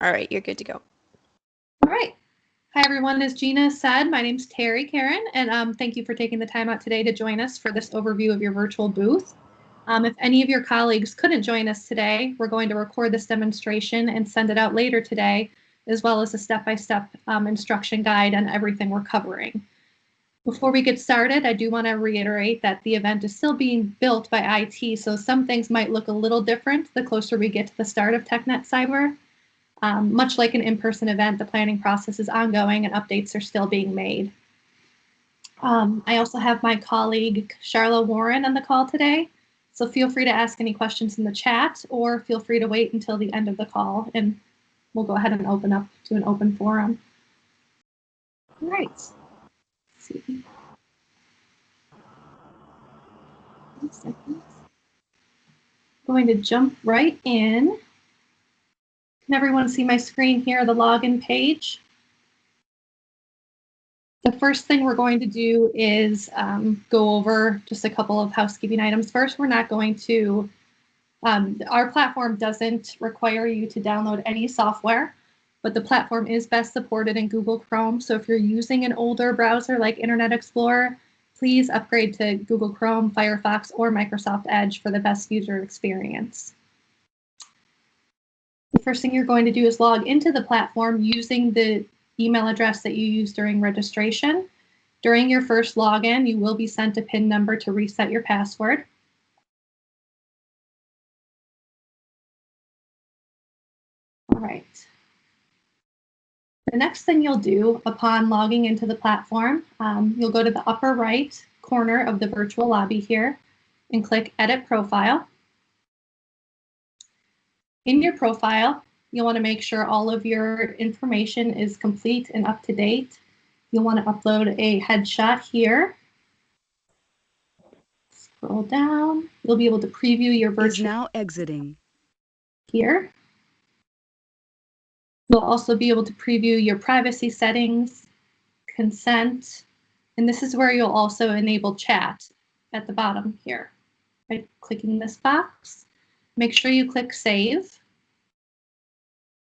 All right, you're good to go. All right. Hi, everyone. As Gina said, my name's Terry Karen, and thank you for taking the time out today to join us for this overview of your virtual booth. If any of your colleagues couldn't join us today, we're going to record this demonstration and send it out later today, as well as a step-by-step instruction guide on everything we're covering. Before we get started, I do want to reiterate that the event is still being built by IT, so some things might look a little different the closer we get to the start of TechNet Cyber. Much like an in-person event, the planning process is ongoing and updates are still being made. I also have my colleague, Charla Warren, on the call today. So feel free to ask any questions in the chat or feel free to wait until the end of the call and we'll go ahead and open up to an open forum. All right. Let's see. 1 second. Going to jump right in. Can everyone see my screen here, the login page? The first thing we're going to do is go over just a couple of housekeeping items. First, we're not going to, our platform doesn't require you to download any software, but the platform is best supported in Google Chrome. So if you're using an older browser like Internet Explorer, please upgrade to Google Chrome, Firefox, or Microsoft Edge for the best user experience. The first thing you're going to do is log into the platform using the email address that you used during registration. During your first login, you will be sent a PIN number to reset your password. All right. The next thing you'll do upon logging into the platform, you'll go to the upper right corner of the virtual lobby here and click Edit Profile. In your profile, you'll want to make sure all of your information is complete and up to date. You'll want to upload a headshot here. Scroll down. You'll be able to preview your virtual. Is now exiting. Here. You'll also be able to preview your privacy settings, consent, and this is where you'll also enable chat at the bottom here. By clicking this box, make sure you click Save.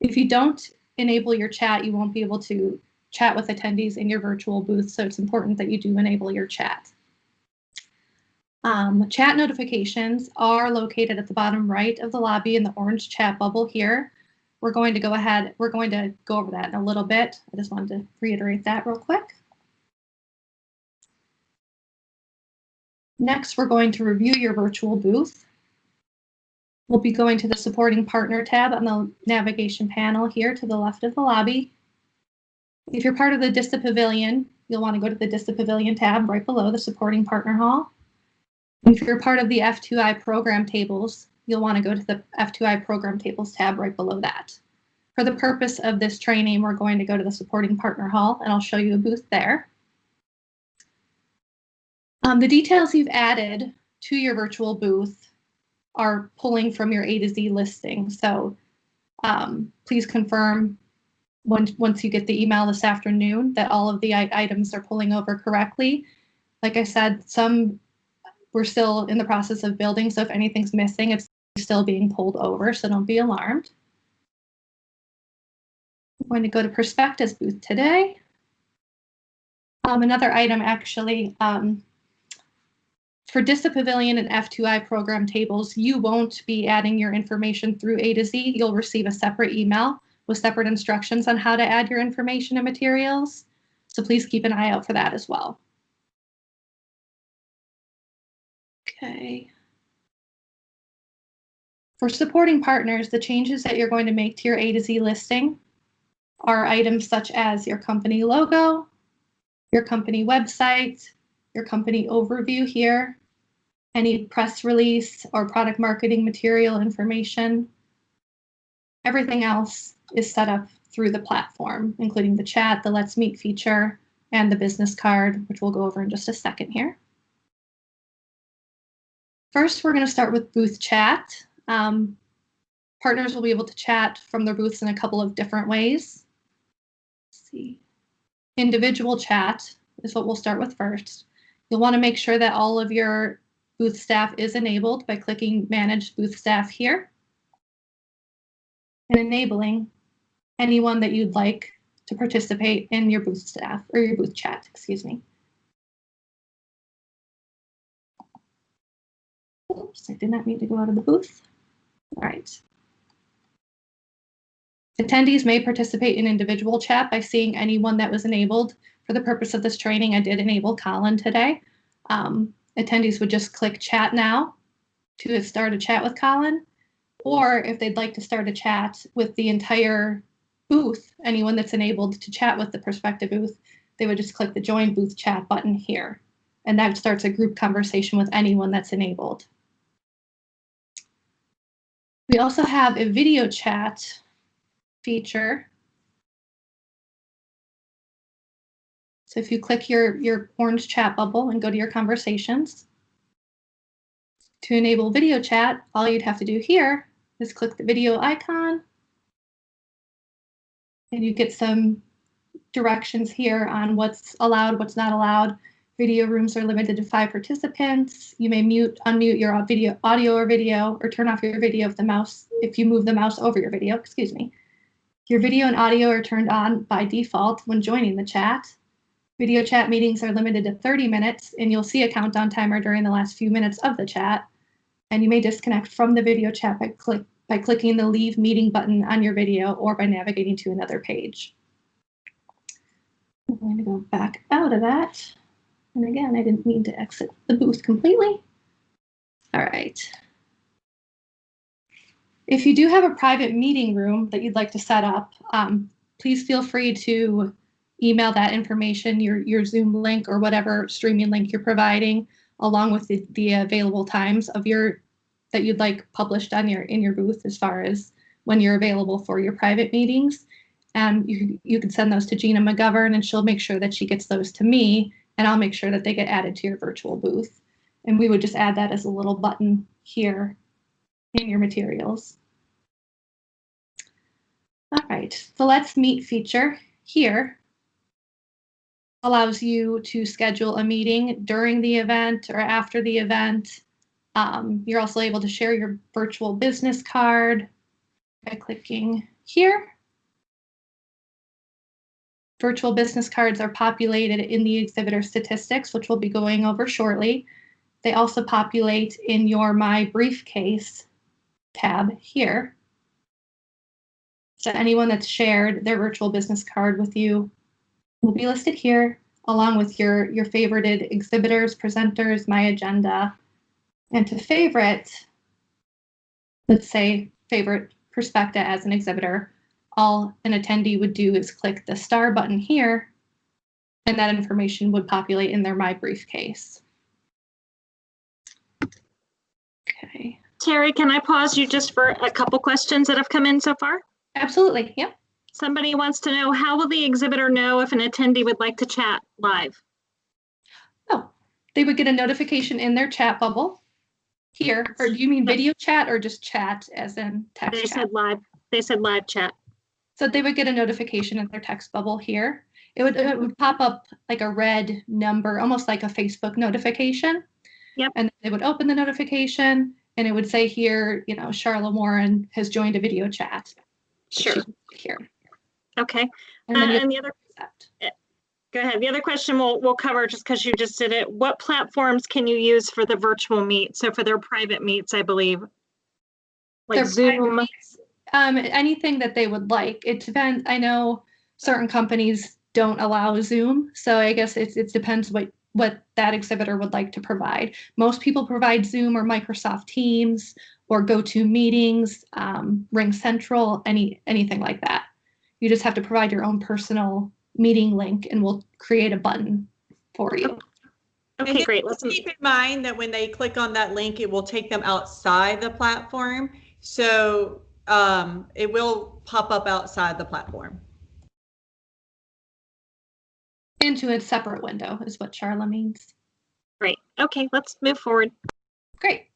If you don't enable your chat, you won't be able to chat with attendees in your virtual booth, so it's important that you do enable your chat. Chat notifications are located at the bottom right of the lobby in the orange chat bubble here. We're going to go over that in a little bit. I just wanted to reiterate that real quick. Next, we're going to review your virtual booth. We'll be going to the Supporting Partner tab on the navigation panel here to the left of the lobby. If you're part of the DISTA Pavilion, you'll want to go to the DISTA Pavilion tab right below the Supporting Partner Hall. If you're part of the F2I Program Tables, you'll want to go to the F2I Program Tables tab right below that. For the purpose of this training, we're going to go to the Supporting Partner Hall, and I'll show you a booth there. The details you've added to your virtual booth are pulling from your A to Z listing. So please confirm once you get the email this afternoon that all of the items are pulling over correctly. Like I said, some we're still in the process of building, so if anything's missing, it's still being pulled over, so don't be alarmed. I'm going to go to Perspectives booth today. Another item actually, for DISTA Pavilion and F2I program tables, you won't be adding your information through A to Z. You'll receive a separate email with separate instructions on how to add your information and materials. So please keep an eye out for that as well. Okay. For supporting partners, the changes that you're going to make to your A to Z listing are items such as your company logo, your company website, your company overview here, any press release or product marketing material information. Everything else is set up through the platform, including the chat, the Let's Meet feature, and the business card, which we'll go over in just a second here. First, we're going to start with booth chat. Partners will be able to chat from their booths in a couple of different ways. Let's see. Individual chat is what we'll start with first. You'll want to make sure that all of your booth staff is enabled by clicking Manage Booth Staff here and enabling anyone that you'd like to participate in your booth staff or your booth chat, excuse me. Oops, I did not mean to go out of the booth. All right. Attendees may participate in individual chat by seeing anyone that was enabled. For the purpose of this training, I did enable Colin today. Attendees would just click chat now to start a chat with Colin, or if they'd like to start a chat with the entire booth, anyone that's enabled to chat with the prospective booth, they would just click the join booth chat button here, and that starts a group conversation with anyone that's enabled. We also have a video chat feature. So if you click your orange chat bubble and go to your conversations, to enable video chat, all you'd have to do here is click the video icon, and you get some directions here on what's allowed, what's not allowed. Video rooms are limited to 5 participants. You may unmute your audio or video, or turn off your video if you move the mouse over your video, excuse me. Your video and audio are turned on by default when joining the chat. Video chat meetings are limited to 30 minutes, and you'll see a countdown timer during the last few minutes of the chat. And you may disconnect from the video chat by clicking the Leave Meeting button on your video or by navigating to another page. I'm going to go back out of that. And again, I didn't mean to exit the booth completely. All right. If you do have a private meeting room that you'd like to set up, please feel free to email that information, your Zoom link or whatever streaming link you're providing, along with the available times of that you'd like published on in your booth as far as when you're available for your private meetings. And you can send those to Gina McGovern, and she'll make sure that she gets those to me, and I'll make sure that they get added to your virtual booth. And we would just add that as a little button here in your materials. All right, the Let's Meet feature here allows you to schedule a meeting during the event or after the event. You're also able to share your virtual business card by clicking here. Virtual business cards are populated in the exhibitor statistics, which we'll be going over shortly. They also populate in your My Briefcase tab here. So anyone that's shared their virtual business card with you will be listed here, along with your favorited exhibitors, presenters, My Agenda. And to favorite, let's say favorite Perspecta as an exhibitor, all an attendee would do is click the star button here, and that information would populate in their My Briefcase. Okay. Terry, can I pause you just for a couple questions that have come in so far? Absolutely, yep. Somebody wants to know, how will the exhibitor know if an attendee would like to chat live? Oh, they would get a notification in their chat bubble here. Or do you mean video chat or just chat as in text chat? They said live chat. So they would get a notification in their text bubble here. It would pop up like a red number, almost like a Facebook notification. Yep. And they would open the notification, and it would say here, you know, Charla Warren has joined a video chat. Sure. Here. Okay. And then and the other, go ahead. The other question we'll cover just because you just did it. What platforms can you use for the virtual meet? So for their private meets, I believe, like Zoom. Anything that they would like. It depends. I know certain companies don't allow Zoom, so I guess it depends what that exhibitor would like to provide. Most people provide Zoom or Microsoft Teams or GoToMeetings, Ring Central, anything like that. You just have to provide your own personal meeting link, and we'll create a button for you. Okay, great. Let's keep in mind that when they click on that link, it will take them outside the platform. So it will pop up outside the platform. Into a separate window is what Charla means. Great. Okay, let's move forward. Great.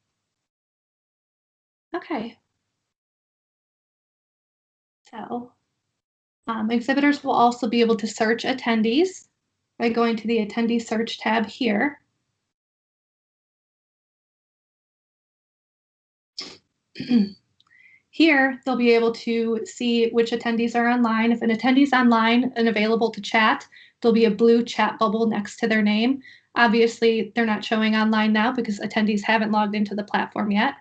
Okay. So exhibitors will also be able to search attendees by going to the attendee search tab here. Here, they'll be able to see which attendees are online. If an attendee's online and available to chat, there'll be a blue chat bubble next to their name. Obviously, they're not showing online now because attendees haven't logged into the platform yet.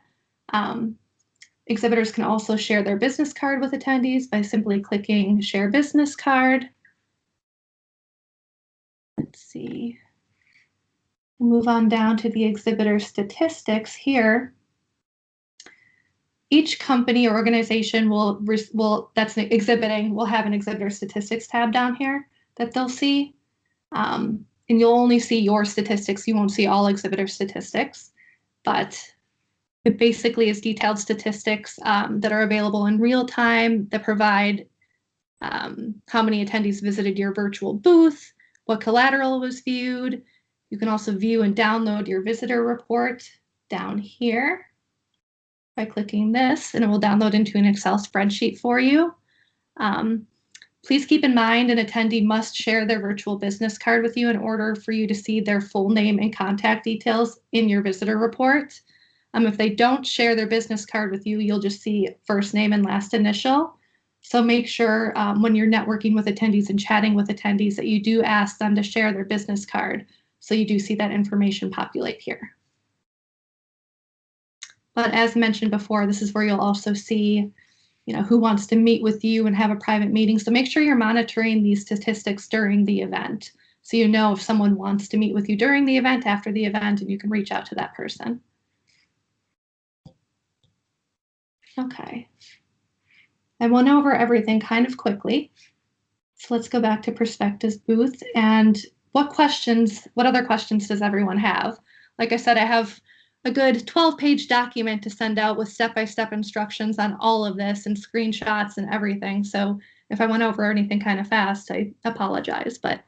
Exhibitors can also share their business card with attendees by simply clicking Share Business Card. Let's see. Move on down to the exhibitor statistics here. Each company or organization that's exhibiting will have an exhibitor statistics tab down here that they'll see. And you'll only see your statistics. You won't see all exhibitor statistics, but it basically is detailed statistics that are available in real time that provide how many attendees visited your virtual booth, what collateral was viewed. You can also view and download your visitor report down here by clicking this, and it will download into an Excel spreadsheet for you. Please keep in mind an attendee must share their virtual business card with you in order for you to see their full name and contact details in your visitor report. If they don't share their business card with you, you'll just see first name and last initial. So make sure when you're networking with attendees and chatting with attendees that you do ask them to share their business card. So you do see that information populate here. But as mentioned before, this is where you'll also see, who wants to meet with you and have a private meeting. So make sure you're monitoring these statistics during the event. So you know if someone wants to meet with you during the event, after the event, and you can reach out to that person. Okay. I went over everything kind of quickly. So let's go back to Perspectives booth. And what other questions does everyone have? Like I said, I have a good 12-page document to send out with step-by-step instructions on all of this and screenshots and everything. So if I went over anything kind of fast, I apologize, but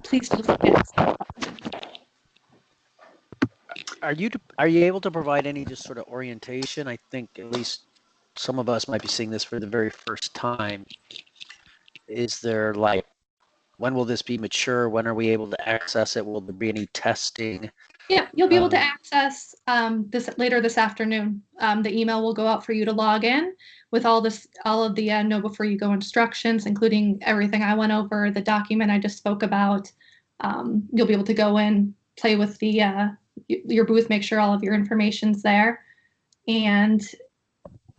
please feel free to ask. Are you able to provide any just sort of orientation? I think at least some of us might be seeing this for the very first time. Is there when will this be mature? When are we able to access it? Will there be any testing? Yeah, you'll be able to access this later this afternoon. The email will go out for you to log in with all of the know before you go instructions, including everything I went over, the document I just spoke about. You'll be able to go in, play with your booth, make sure all of your information's there, and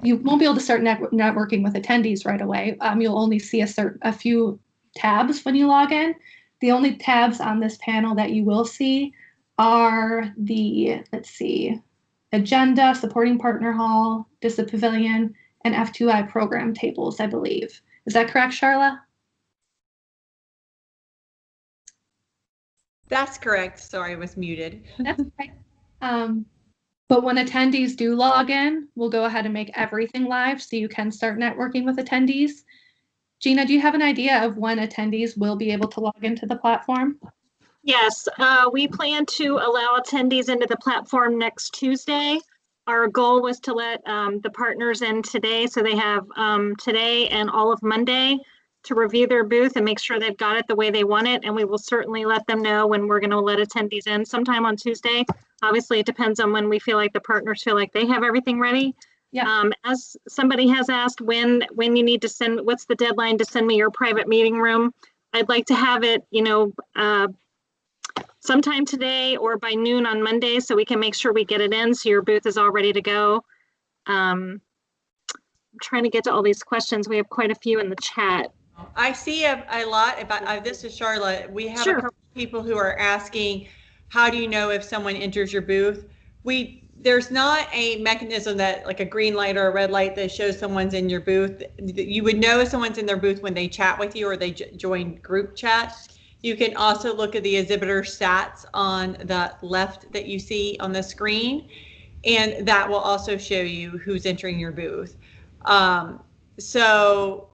you won't be able to start networking with attendees right away. You'll only see a few tabs when you log in. The only tabs on this panel that you will see are the, agenda, supporting partner hall, DISA pavilion, and F2I program tables, I believe. Is that correct, Charla? That's correct. Sorry, I was muted. That's right. But when attendees do log in, we'll go ahead and make everything live so you can start networking with attendees. Gina, do you have an idea of when attendees will be able to log into the platform? Yes, we plan to allow attendees into the platform next Tuesday. Our goal was to let the partners in today, so they have today and all of Monday to review their booth and make sure they've got it the way they want it. And we will certainly let them know when we're going to let attendees in sometime on Tuesday. Obviously, it depends on when we feel like the partners feel like they have everything ready. Yeah. As somebody has asked when you need to send, what's the deadline to send me your private meeting room? I'd like to have it, sometime today or by noon on Monday so we can make sure we get it in so your booth is all ready to go. I'm trying to get to all these questions. We have quite a few in the chat. I see a lot about, this is Charlotte. We have Sure. a couple of people who are asking, how do you know if someone enters your booth? There's not a mechanism that like a green light or a red light that shows someone's in your booth. You would know if someone's in their booth when they chat with you or they join group chat. You can also look at the exhibitor stats on the left that you see on the screen, and that will also show you who's entering your booth. So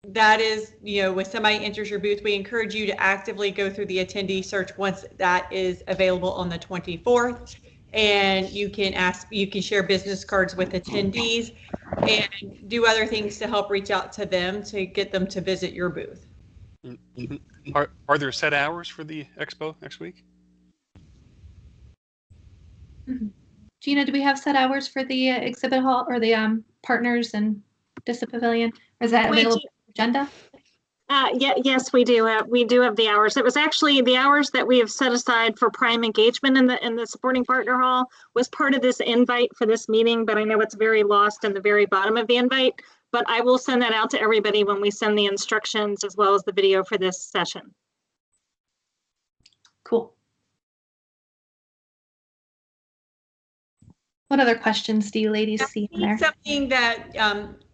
that is, when somebody enters your booth, we encourage you to actively go through the attendee search once that is available on the 24th. And you can share business cards with attendees and do other things to help reach out to them to get them to visit your booth. Are there set hours for the expo next week? Gina, do we have set hours for the exhibit hall or the partners and Discipline Pavilion? Is that We available do- on the agenda? Yes, we do. We do have the hours. It was actually the hours that we have set aside for prime engagement in the supporting partner hall was part of this invite for this meeting, but I know it's very lost in the very bottom of the invite. But I will send that out to everybody when we send the instructions as well as the video for this session. Cool. What other questions do you ladies see in there? Something that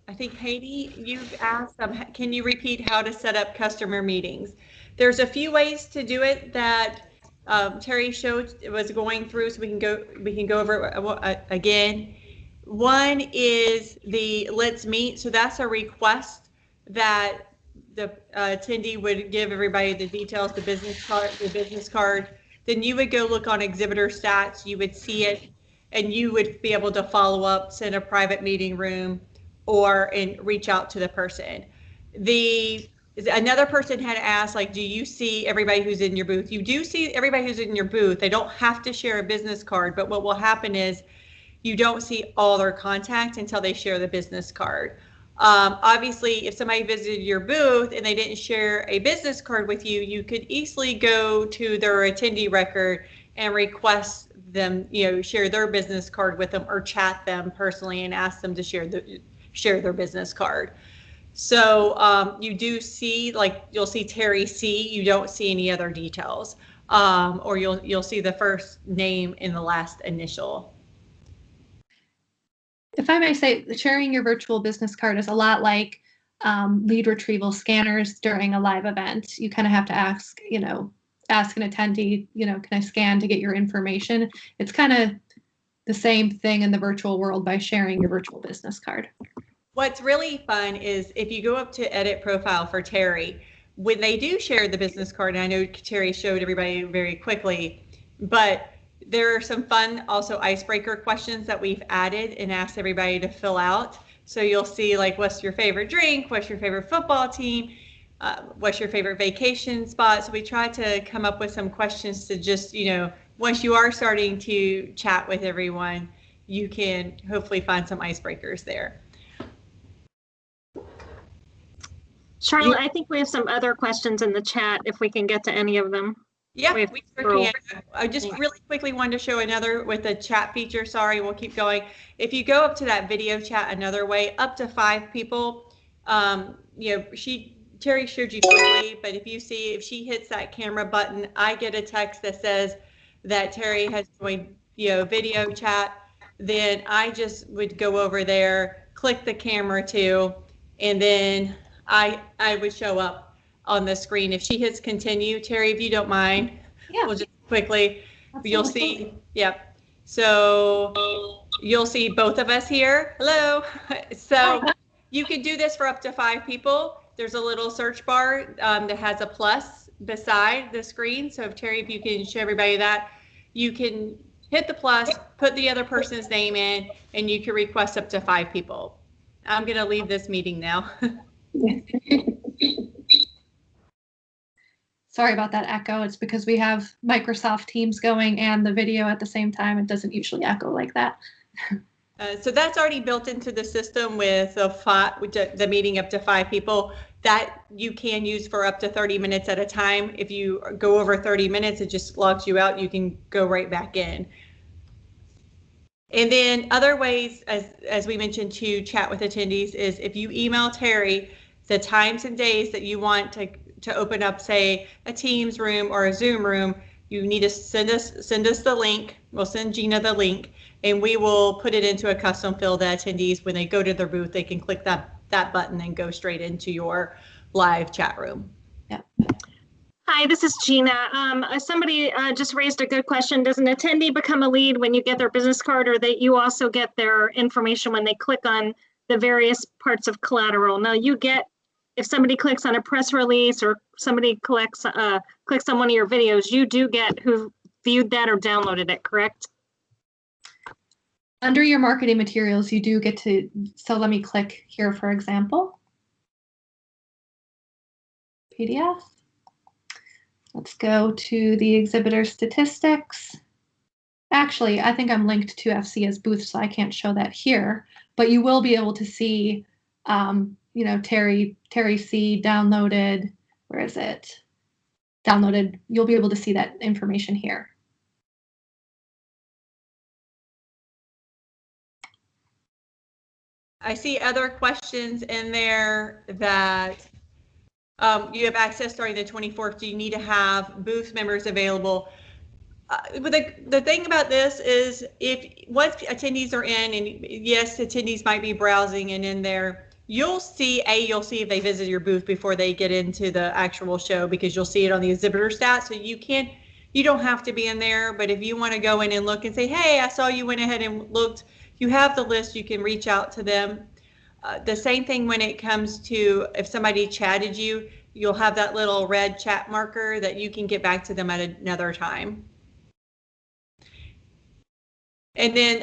I think Haiti, you've asked, can you repeat how to set up customer meetings? There's a few ways to do it that Terry showed, was going through, so we can go over it again. One is the Let's Meet. So that's a request that the attendee would give everybody the details, the business card. Then you would go look on exhibitor stats. You would see it, and you would be able to follow up, send a private meeting room, and reach out to the person. Another person had asked, like, do you see everybody who's in your booth? You do see everybody who's in your booth. They don't have to share a business card, but what will happen is you don't see all their contact until they share the business card. Obviously, if somebody visited your booth and they didn't share a business card with you, you could easily go to their attendee record and request them, share their business card with them, or chat them personally and ask them to share their business card. So you do see, like, you'll see Terry C. You don't see any other details, or you'll see the first name and the last initial. If I may say, sharing your virtual business card is a lot like lead retrieval scanners during a live event. You kind of have to ask an attendee, can I scan to get your information? It's kind of the same thing in the virtual world by sharing your virtual business card. What's really fun is if you go up to edit profile for Terry, when they do share the business card, and I know Terry showed everybody very quickly, but there are some fun also icebreaker questions that we've added and asked everybody to fill out. So you'll see, like, what's your favorite drink? What's your favorite football team? What's your favorite vacation spot? So we try to come up with some questions to just, once you are starting to chat with everyone, you can hopefully find some icebreakers there. Charlotte, I think we have some other questions in the chat if we can get to any of them. Yeah, we sure can. I just really quickly wanted to show another with the chat feature. Sorry, we'll keep going. If you go up to that video chat another way, up to 5 people, Terry showed you quickly, but if she hits that camera button, I get a text that says that Terry has joined, video chat. Then I just would go over there, click the camera too, and then I would show up on the screen. If she hits continue, Terry, if you don't mind, we'll just quickly, absolutely. You'll see, yep. So you'll see both of us here. Hello. So you can do this for up to 5 people. There's a little search bar that has a plus beside the screen. So if you can show everybody that, you can hit the plus, put the other person's name in, and you can request up to 5 people. I'm going to leave this meeting now. Sorry about that echo. It's because we have Microsoft Teams going and the video at the same time. It doesn't usually echo like that. So that's already built into the system with the meeting up to 5 people that you can use for up to 30 minutes at a time. If you go over 30 minutes, it just logs you out. You can go right back in. And then other ways, as we mentioned, to chat with attendees is if you email Terry the times and days that you want to open up, say, a Teams room or a Zoom room, you need to send us the link. We'll send Gina the link, and we will put it into a custom field that attendees, when they go to their booth, they can click that button and go straight into your live chat room. Yeah. Hi, this is Gina. Somebody just raised a good question. Does an attendee become a lead when you get their business card, or that you also get their information when they click on the various parts of collateral? Now, if somebody clicks on a press release or somebody clicks on one of your videos, you do get who viewed that or downloaded it, correct? Under your marketing materials, you do get to, so let me click here, for example. PDF. Let's go to the exhibitor statistics. Actually, I think I'm linked to FCA's booth, so I can't show that here. but you will be able to see, Terry C downloaded. Where is it? Downloaded. You'll be able to see that information here. I see other questions in there that you have access starting the 24th. Do you need to have booth members available? But the thing about this is, if once attendees are in, and yes, attendees might be browsing and in there, you'll see if they visit your booth before they get into the actual show, because you'll see it on the exhibitor stats. So you don't have to be in there, but if you want to go in and look and say, hey, I saw you went ahead and looked, you have the list, you can reach out to them. The same thing when it comes to if somebody chatted you, you'll have that little red chat marker that you can get back to them at another time. And then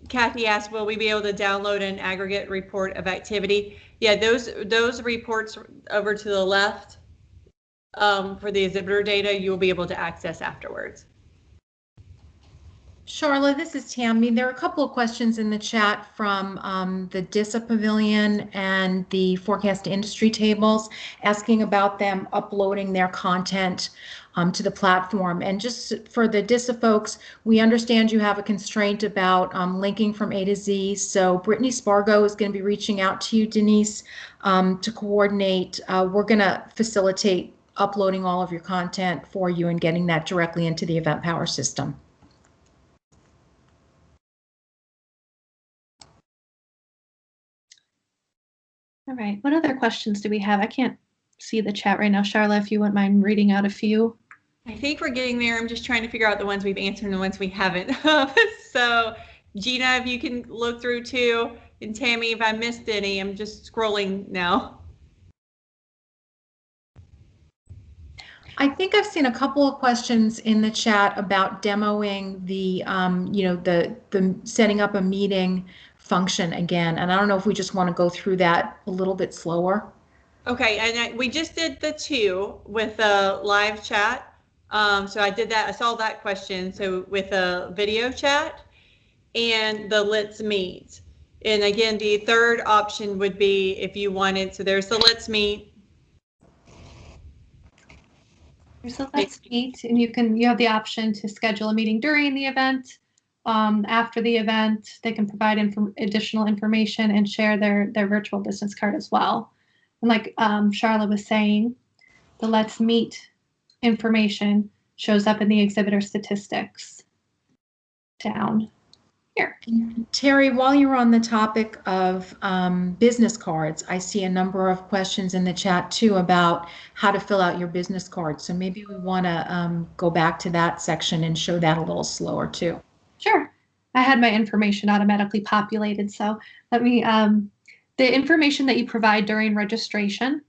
Kathy asked, will we be able to download an aggregate report of activity? Yeah, those reports over to the left for the exhibitor data, you'll be able to access afterwards. Charla, this is Tammy. There are a couple of questions in the chat from the DISA Pavilion and the forecast industry tables asking about them uploading their content to the platform. And just for the DISA folks, we understand you have a constraint about linking from A to Z. So Brittany Spargo is going to be reaching out to you, Denise, to coordinate. We're going to facilitate uploading all of your content for you and getting that directly into the Event Power system. All right, what other questions do we have? I can't see the chat right now. Charla, if you wouldn't mind reading out a few. I think we're getting there. I'm just trying to figure out the ones we've answered and the ones we haven't. So Gina, if you can look through too, and Tammy, if I missed any, I'm just scrolling now. I think I've seen a couple of questions in the chat about demoing the, the setting up a meeting function again. And I don't know if we just want to go through that a little bit slower. Okay, and we just did the 2 with a live chat. So I did that. I saw that question. So with a video chat and the Let's Meet. And again, the third option would be if you wanted. So there's the Let's Meet. So let's meet, and you have the option to schedule a meeting during the event. After the event, they can provide additional information and share their virtual business card as well. And like Charla was saying, the Let's Meet information shows up in the exhibitor statistics down here. Terry, while you're on the topic of business cards, I see a number of questions in the chat too about how to fill out your business card. So maybe we want to go back to that section and show that a little slower too. Sure. I had my information automatically populated. So let me, the information that you provide during registration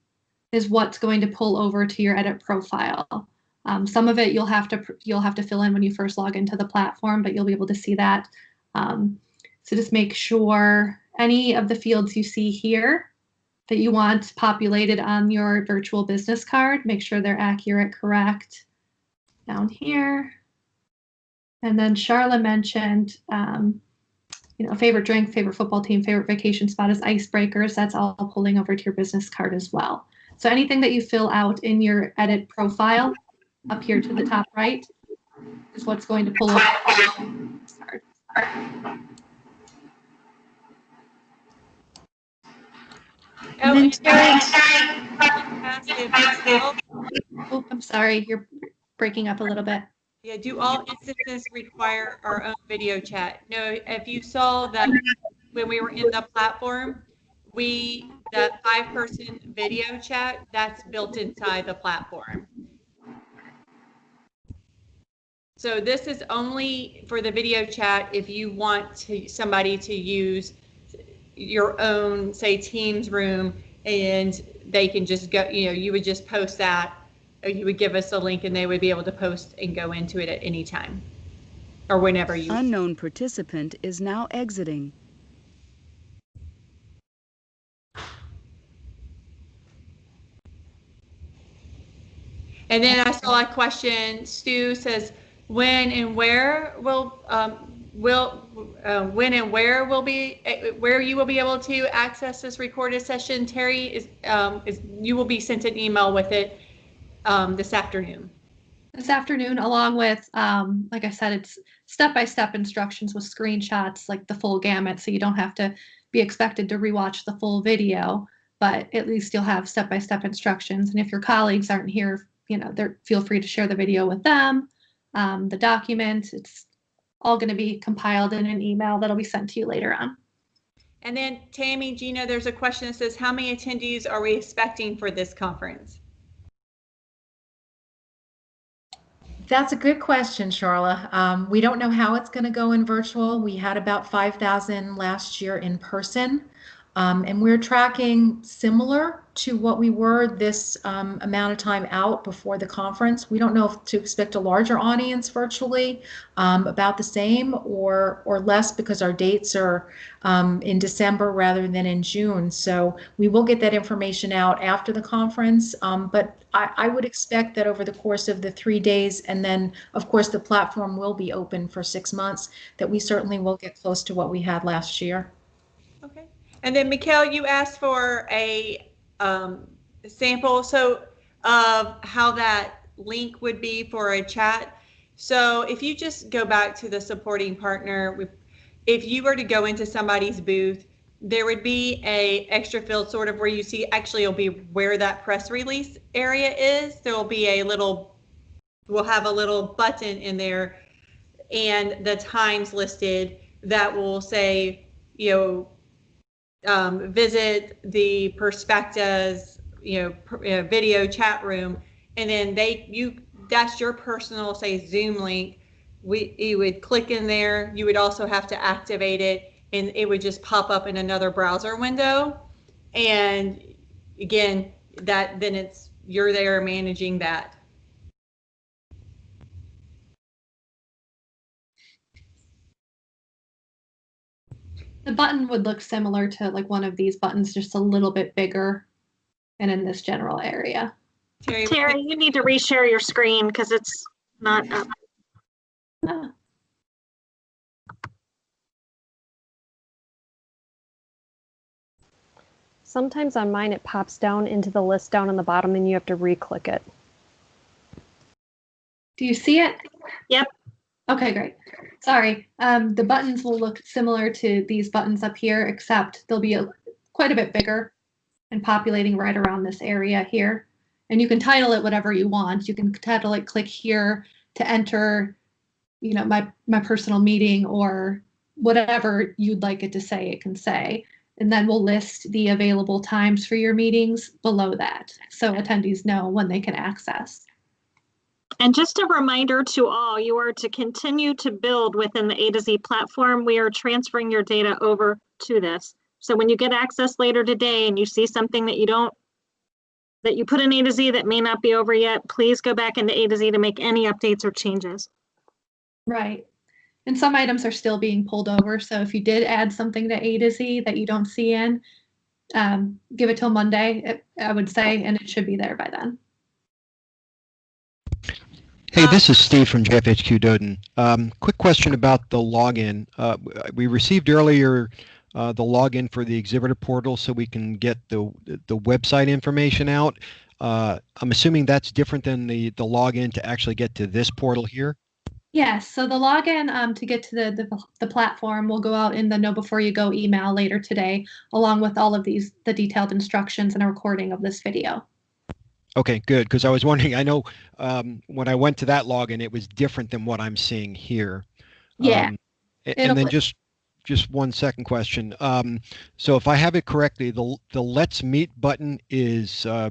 is what's going to pull over to your edit profile. Some of it you'll have to fill in when you first log into the platform, but you'll be able to see that. So just make sure any of the fields you see here that you want populated on your virtual business card, make sure they're accurate, correct, down here. And then Charla mentioned, favorite drink, favorite football team, favorite vacation spot is icebreakers. That's all pulling over to your business card as well. So anything that you fill out in your edit profile up here to the top right is what's going to pull over to your business card. Oh, I'm sorry, you're breaking up a little bit. Yeah, do all instances require our own video chat? No, if you saw that when we were in the platform, that 5-person video chat, that's built inside the platform. So this is only for the video chat if you want somebody to use your own, say, Teams room, and they can just go, you would just post that, or you would give us a link and they would be able to post and go into it at any time or whenever you. Unknown participant is now exiting. And then I saw a question. Stu says, when and where will when and where where you will be able to access this recorded session, Terry, is you will be sent an email with it this afternoon. This afternoon, along with, like I said, it's step-by-step instructions with screenshots, like the full gamut, so you don't have to be expected to rewatch the full video, but at least you'll have step-by-step instructions. And if your colleagues aren't here, feel free to share the video with them. The document, it's all going to be compiled in an email that'll be sent to you later on. And then Tammy, Gina, there's a question that says, how many attendees are we expecting for this conference? That's a good question, Charla. We don't know how it's going to go in virtual. We had about 5,000 last year in person, and we're tracking similar to what we were this amount of time out before the conference. We don't know if to expect a larger audience virtually, about the same or less, because our dates are in December rather than in June. So we will get that information out after the conference, but I would expect that over the course of the 3 days, and then of course the platform will be open for 6 months, that we certainly will get close to what we had last year. Okay. And then Mikhail, you asked for a sample of how that link would be for a chat. So if you just go back to the supporting partner, if you were to go into somebody's booth, there would be a extra field sort of where you see, actually it'll be where that press release area is. There will be we'll have a little button in there and the times listed that will say, visit the Perspectives, video chat room, and then that's your personal, say, Zoom link. You would click in there. You would also have to activate it, and it would just pop up in another browser window. And again, you're there managing that. The button would look similar to like one of these buttons, just a little bit bigger and in this general area. Terry, you need to reshare your screen because it's not up. Ah. Sometimes on mine it pops down into the list down on the bottom and you have to re-click it. Do you see it? Yep. Okay, great. Sorry. The buttons will look similar to these buttons up here, except they'll be quite a bit bigger and populating right around this area here. And you can title it whatever you want. You can title it "Click here to enter, my personal meeting," or whatever you'd like it to say, it can say. And then we'll list the available times for your meetings below that, so attendees know when they can access. And just a reminder to all, you are to continue to build within the A to Z platform. We are transferring your data over to this. So when you get access later today and you see something that you put in A to Z that may not be over yet, please go back into A to Z to make any updates or changes. Right. And some items are still being pulled over. So if you did add something to A to Z that you don't see in, give it till Monday, I would say, and it should be there by then. Hey, this is Steve from JFHQ Doden. Quick question about the login. We received earlier the login for the exhibitor portal so we can get the website information out. I'm assuming that's different than the login to actually get to this portal here? Yes, so the login to get to the platform will go out in the Know Before You Go email later today, along with all of the detailed instructions and a recording of this video. Okay, good, because I was wondering, I know when I went to that login, it was different than what I'm seeing here. Yeah. And then just one second question. So if I have it correctly, the Let's Meet button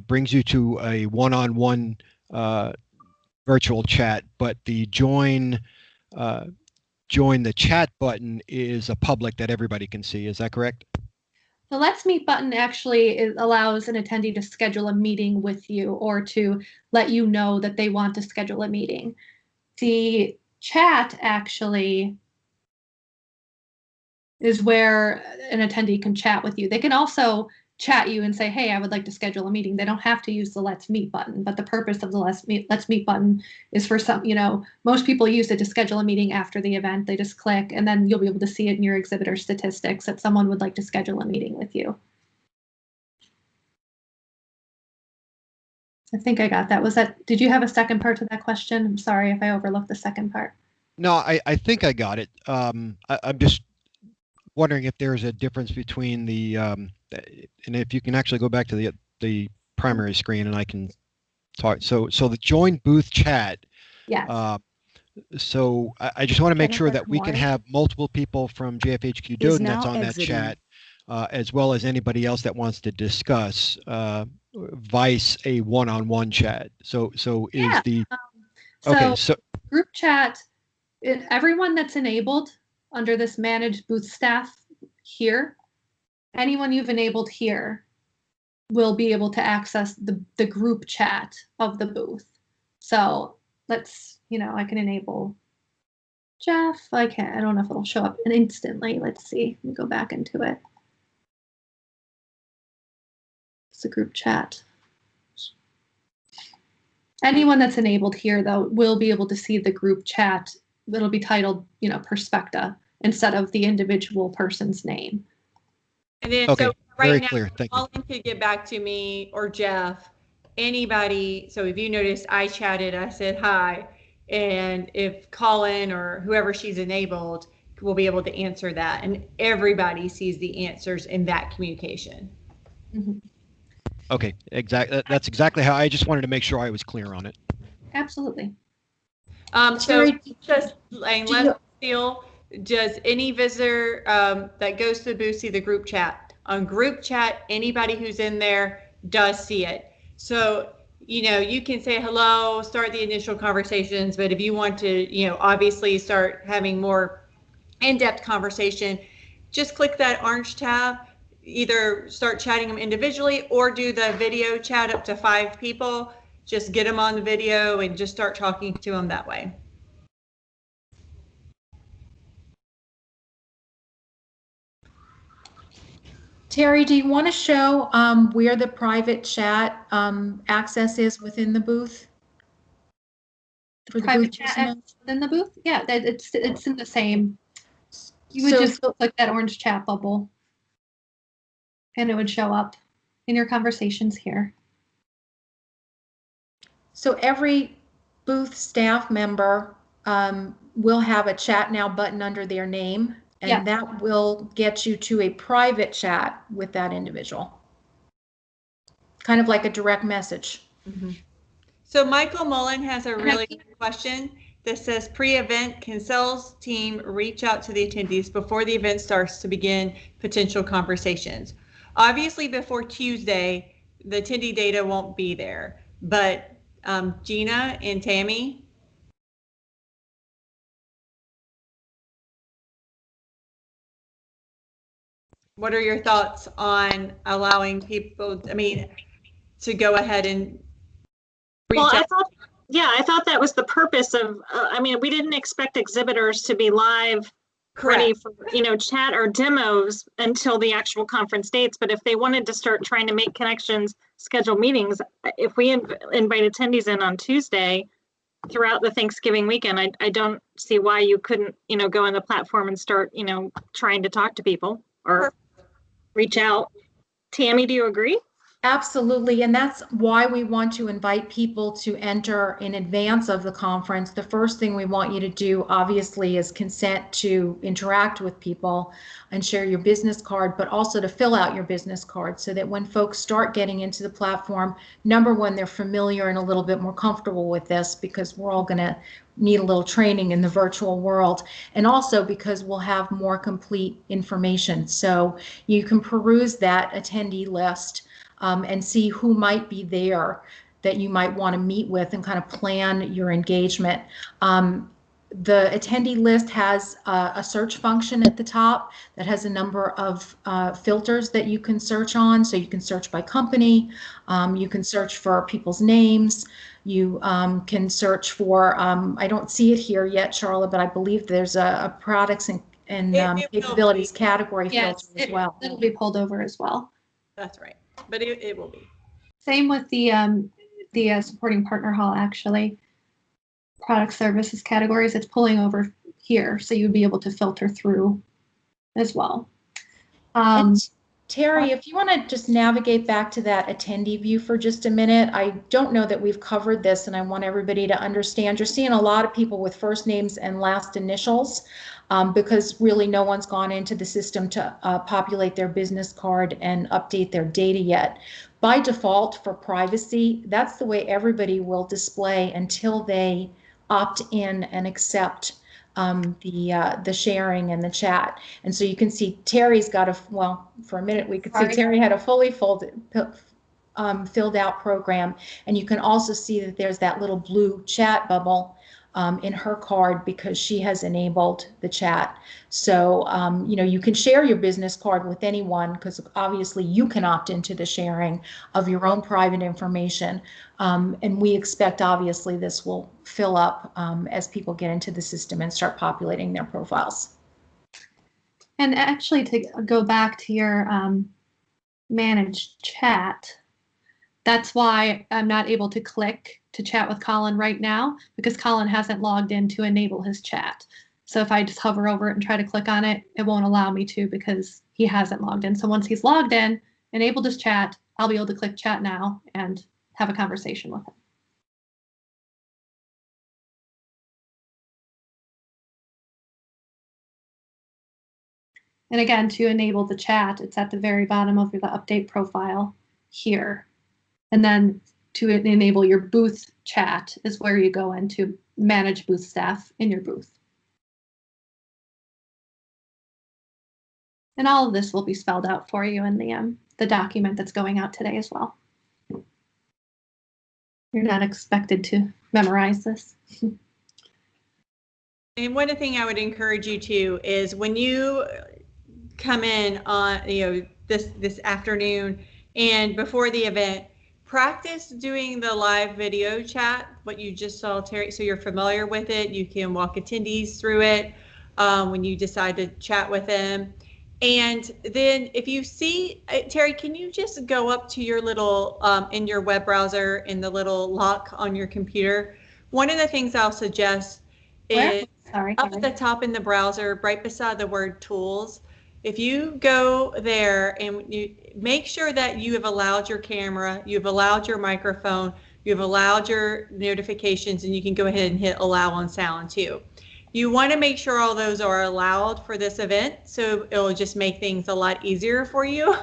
brings you to a one-on-one virtual chat, but the join the chat button is a public that everybody can see. Is that correct? The Let's Meet button actually allows an attendee to schedule a meeting with you or to let you know that they want to schedule a meeting. The chat actually is where an attendee can chat with you. They can also chat you and say, hey, I would like to schedule a meeting. They don't have to use the Let's Meet button, but the purpose of the Let's Meet button is for some, most people use it to schedule a meeting after the event. They just click and then you'll be able to see it in your exhibitor statistics that someone would like to schedule a meeting with you. I think I got that. Did you have a second part to that question? I'm sorry if I overlooked the second part. No, I think I got it. I'm just wondering if there's a difference between and if you can actually go back to the primary screen and I can talk. So the join booth chat. Yes. So I just want to make sure Jennifer that we can Moore. have multiple people from JFHQ Is Doden that's now on that exiting. chat, as well as anybody else that wants to discuss, vice a one-on-one chat. So is the okay? So group chat, everyone that's enabled under this manage booth staff here, anyone you've enabled here will be able to access the group chat of the booth. So let's, I can enable Jeff. I don't know if it'll show up instantly. Let's see. Let me go back into it. It's a group chat. Anyone that's enabled here, though, will be able to see the group chat. It'll be titled, Perspecta instead of the individual person's name. And then, okay, so very right now, clear. Thank you. Colin could get back to me or Jeff, anybody. So if you noticed, I chatted, I said hi. And if Colin or whoever she's enabled will be able to answer that. And everybody sees the answers in that communication. Mm-hmm. Okay, that's exactly how I just wanted to make sure I was clear on it. Absolutely. So Terry, just like let's feel, does any visitor that goes to the booth see the group chat? On group chat, anybody who's in there does see it. So, you can say hello, start the initial conversations, but if you want to, obviously start having more in-depth conversation, just click that orange tab, either start chatting them individually or do the video chat up to 5 people. Just get them on the video and just start talking to them that way. Terry, do you want to show where the private chat access is within the booth? For the Private booth chat listeners? in the booth? Yeah, it's in the same. You would just click that orange chat bubble and it would show up in your conversations here. So every booth staff member will have a chat now button under their name, and that will get you to a private chat with that individual. Kind of like a direct message. Mm-hmm. So Michael Mullen has a really good question that says, pre-event, can sales team reach out to the attendees before the event starts to begin potential conversations? Obviously, before Tuesday, the attendee data won't be there, but Gina and Tammy? What are your thoughts on allowing people, to go ahead and reach out? I thought that was the purpose of, we didn't expect exhibitors to be live, ready for, chat or demos until the actual conference dates. But if they wanted to start trying to make connections, schedule meetings, if we invite attendees in on Tuesday throughout the Thanksgiving weekend, I don't see why you couldn't, go on the platform and start, trying to talk to people or reach out. Tammy, do you agree? Absolutely, and that's why we want to invite people to enter in advance of the conference. The first thing we want you to do, obviously, is consent to interact with people and share your business card, but also to fill out your business card so that when folks start getting into the platform, number one, they're familiar and a little bit more comfortable with this, because we're all going to need a little training in the virtual world, and also because we'll have more complete information. So you can peruse that attendee list and see who might be there that you might want to meet with and kind of plan your engagement. The attendee list has a search function at the top that has a number of filters that you can search on. So you can search by company, you can search for people's names, you can search for, I don't see it here yet, Charlotte, but I believe there's a products and capabilities category filter as well. It'll be pulled over as well. That's right. But it will be. Same with the supporting partner hall, actually. Product services categories, it's pulling over here, so you'd be able to filter through as well. And Terry, if you want to just navigate back to that attendee view for just a minute, I don't know that we've covered this, and I want everybody to understand. You're seeing a lot of people with first names and last initials because really no one's gone into the system to populate their business card and update their data yet. By default, for privacy, that's the way everybody will display until they opt in and accept the sharing and the chat. And so you can see Terry's got a, well, for a minute we could see Terry had a fully filled out program. And you can also see that there's that little blue chat bubble in her card because she has enabled the chat. So, you know, you can share your business card with anyone because obviously you can opt into the sharing of your own private information. And we expect, obviously, this will fill up as people get into the system and start populating their profiles. And actually, to go back to your manage chat, that's why I'm not able to click to chat with Colin right now, because Colin hasn't logged in to enable his chat. So if I just hover over it and try to click on it, it won't allow me to because he hasn't logged in. So once he's logged in, enabled his chat, I'll be able to click chat now and have a conversation with him. And again, to enable the chat, it's at the very bottom of the update profile here. And then to enable your booth chat is where you go in to manage booth staff in your booth. And all of this will be spelled out for you in the document that's going out today as well. You're not expected to memorize this. And one thing I would encourage you to is when you come in on, you know, this afternoon and before the event, practice doing the live video chat, what you just saw, Terry, so you're familiar with it. You can walk attendees through it when you decide to chat with them. And then if you see, Terry, can you just go up to your little, in your web browser, in the little lock on your computer? One of the things I'll suggest is up at the top in the browser, right beside the word tools. If you go there and you make sure that you have allowed your camera, you've allowed your microphone, you've allowed your notifications, and you can go ahead and hit allow on sound too. You want to make sure all those are allowed for this event, so it'll just make things a lot easier for you.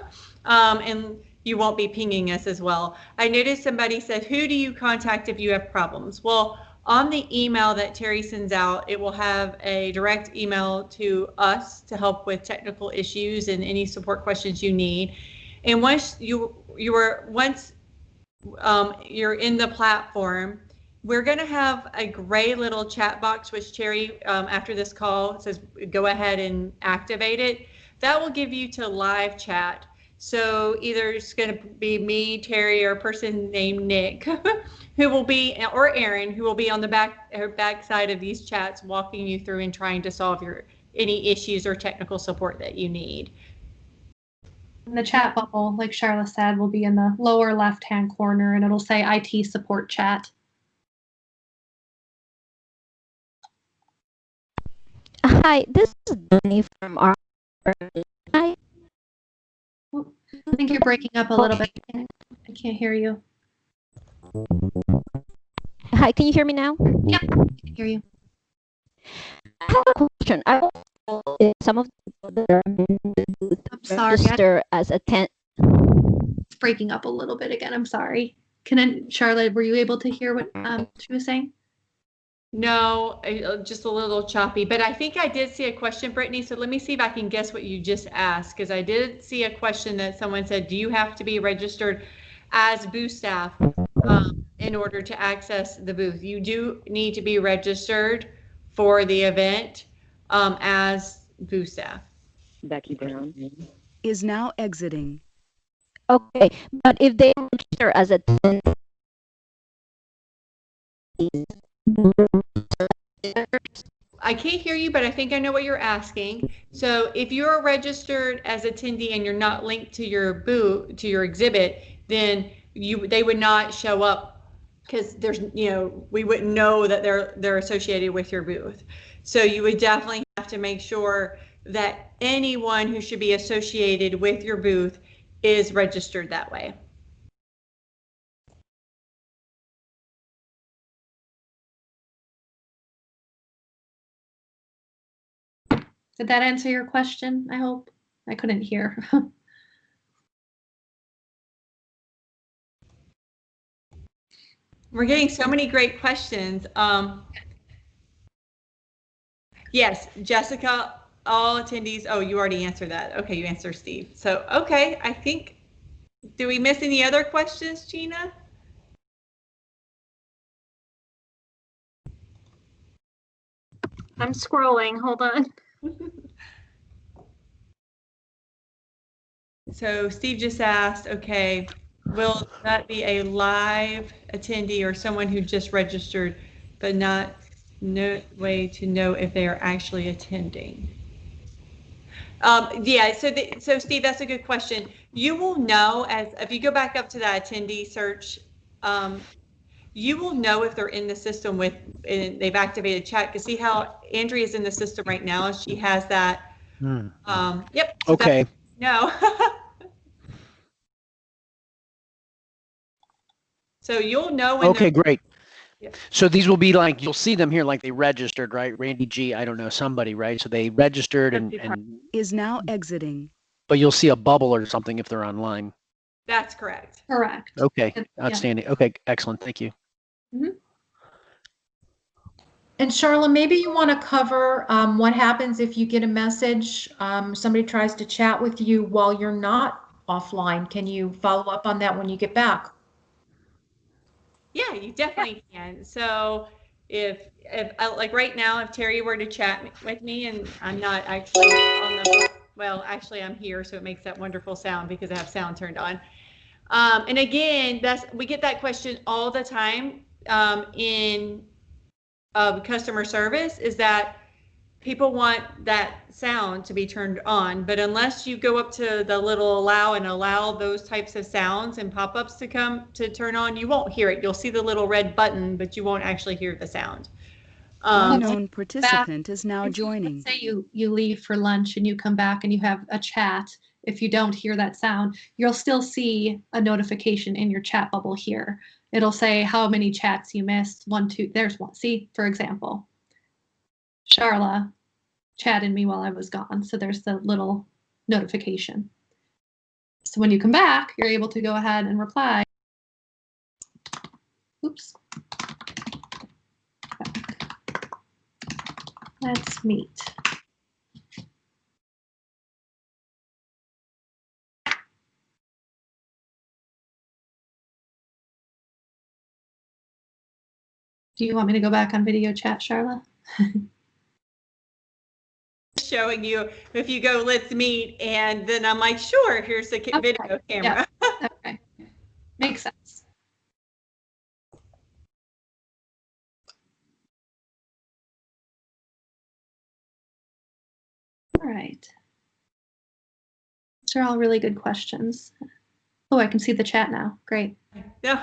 And you won't be pinging us as well. I noticed somebody said, who do you contact if you have problems? Well, on the email that Terry sends out, it will have a direct email to us to help with technical issues and any support questions you need. And once you're in the platform, we're going to have a gray little chat box, which Terry, after this call, says go ahead and activate it. That will give you to live chat. So either it's going to be me, Terry, or a person named Nick, who will be, or Aaron, who will be on the back side of these chats, walking you through and trying to solve any issues or technical support that you need. And the chat bubble, like Charlotte said, will be in the lower left-hand corner, and it'll say IT support chat. Hi, this is Bonnie from our. Hi. I think you're breaking up a little bit. I can't hear you. Hi, can you hear me now? Yeah, I can hear you. I have a question. I want some of the people that are in the booth register as attend. It's breaking up a little bit again. I'm sorry. Charlotte, were you able to hear what she was saying? No, just a little choppy, but I think I did see a question, Brittany. So let me see if I can guess what you just asked, because I did see a question that someone said, do you have to be registered as booth staff in order to access the booth? You do need to be registered for the event as booth staff. Becky Brown is now exiting. Okay, but if they register as attendees, I can't hear you, but I think I know what you're asking. So if you're registered as attendee and you're not linked to your booth, to your exhibit, then they would not show up because there's, we wouldn't know that they're associated with your booth. So you would definitely have to make sure that anyone who should be associated with your booth is registered that way. Did that answer your question? I hope. I couldn't hear. We're getting so many great questions. Yes, Jessica, all attendees. Oh, you already answered that. Okay, you answered Steve. So, okay, I think, do we miss any other questions, Gina? I'm scrolling, hold on. So Steve just asked, okay, will that be a live attendee or someone who just registered, but not no way to know if they are actually attending? Yeah, so Steve, that's a good question. You will know if you go back up to that attendee search, you will know if they're in the system and they've activated chat. Because see how Andrea's in the system right now? She has that. Yep. So okay. No. So you'll know when. Okay, great. Yeah. So these will be like, you'll see them here like they registered, right? Randy G, I don't know, somebody, right? So they registered and Is now exiting. but you'll see a bubble or something if they're online. That's correct. Correct. Okay, Yeah. outstanding. Okay, excellent. Thank you. Mm-hmm. And Charla, maybe you want to cover what happens if you get a message, somebody tries to chat with you while you're not offline. Can you follow up on that when you get back? Yeah, you definitely can. So if like right now, if Terry were to chat with me and I'm not actually on the, well, actually I'm here, so it makes that wonderful sound because I have sound turned on. And again, we get that question all the time in customer service, is that people want that sound to be turned on, but unless you go up to the little allow those types of sounds and pop-ups to turn on, you won't hear it. You'll see the little red button, but you won't actually hear the sound. Unknown participant is now joining. Say you leave for lunch and you come back and you have a chat. If you don't hear that sound, you'll still see a notification in your chat bubble here. It'll say how many chats you missed. 1, 2, there's one. See, for example, Charla chatted me while I was gone. So there's the little notification. So when you come back, you're able to go ahead and reply. Oops. Let's meet. Do you want me to go back on video chat, Charla? Showing you, if you go, let's meet, and then I'm like, sure, here's the video camera. Yeah. Okay, makes sense. All right. These are all really good questions. Oh, I can see the chat now. Great. No.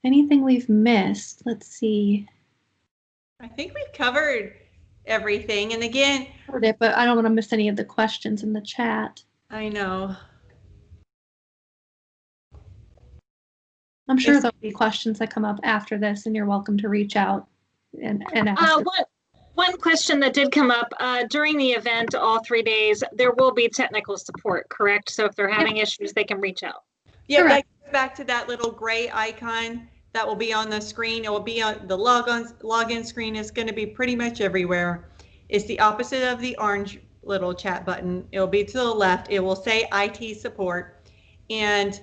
Anything we've missed? Let's see. I think we've covered everything. And again, Covered it, but I don't want to miss any of the questions in the chat. I know. I'm sure there'll be questions that come up after this, and you're welcome to reach out and ask. One question that did come up during the event, all 3 days, there will be technical support, correct? So if they're having issues, they can reach out. Yeah, that goes back to that little gray icon that will be on the screen. It will be on the login screen. Is going to be pretty much everywhere. It's the opposite of the orange little chat button. It will be to the left. It will say IT support, and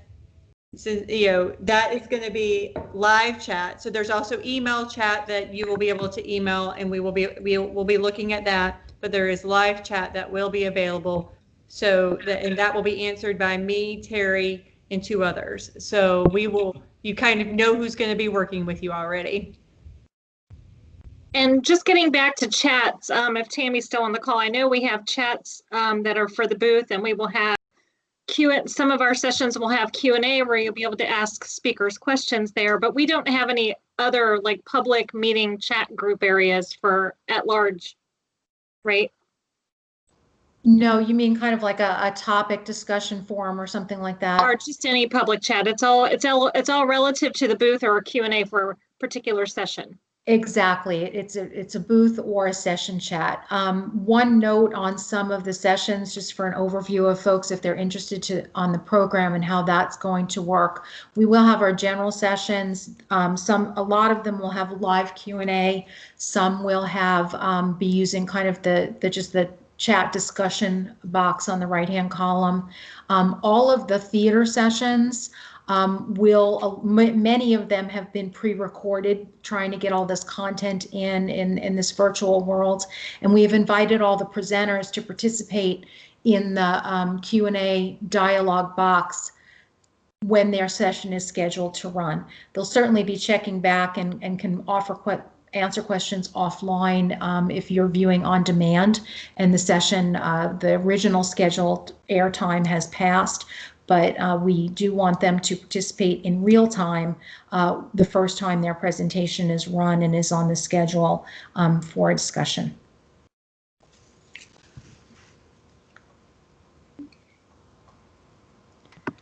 so, that is going to be live chat. So there's also email chat that you will be able to email, and we will be looking at that. But there is live chat that will be available. So that will be answered by me, Terry, and 2 others. So we will you kind of know who's going to be working with you already. And just getting back to chats, if Tammy's still on the call, I know we have chats that are for the booth, and we will have some of our sessions will have Q&A where you'll be able to ask speakers questions there, but we don't have any other like public meeting chat group areas for at large, right? No, you mean kind of like a topic discussion forum or something like that? Or just any public chat. It's all relative to the booth or a Q&A for a particular session. Exactly. It's a booth or a session chat. One note on some of the sessions, just for an overview of folks if they're interested on the program and how that's going to work. We will have our general sessions. A lot of them will have live Q&A. Some will have be using kind of the chat discussion box on the right-hand column. All of the theater sessions many of them have been pre-recorded, trying to get all this content in this virtual world, and we have invited all the presenters to participate in the Q&A dialogue box when their session is scheduled to run. They'll certainly be checking back and can answer questions offline if you're viewing on demand and the session, the original scheduled airtime has passed. But we do want them to participate in real time the first time their presentation is run and is on the schedule for a discussion.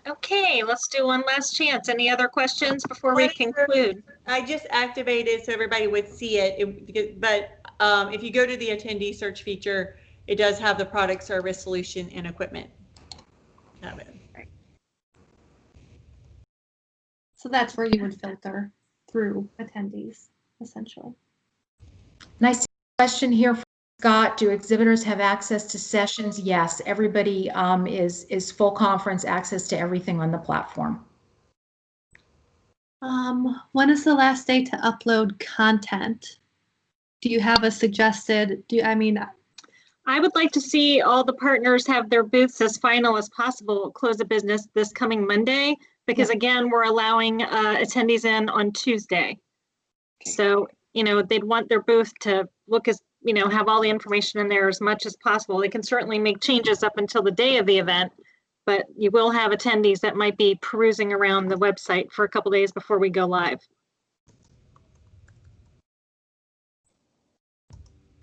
Okay, let's do one last chance. Any other questions before we conclude? I just activated so everybody would see it, but if you go to the attendee search feature, it does have the product, service, solution, and equipment. Have it. So that's where you would filter through attendees, essentially. Nice question here from Scott. Do exhibitors have access to sessions? Yes, everybody is full conference access to everything on the platform. When is the last day to upload content? Do you have a suggested, I would like to see all the partners have their booths as final as possible, close of business this coming Monday, because again, we're allowing attendees in on Tuesday. Okay. So, they'd want their booth to look as, have all the information in there as much as possible. They can certainly make changes up until the day of the event, but you will have attendees that might be perusing around the website for a couple days before we go live.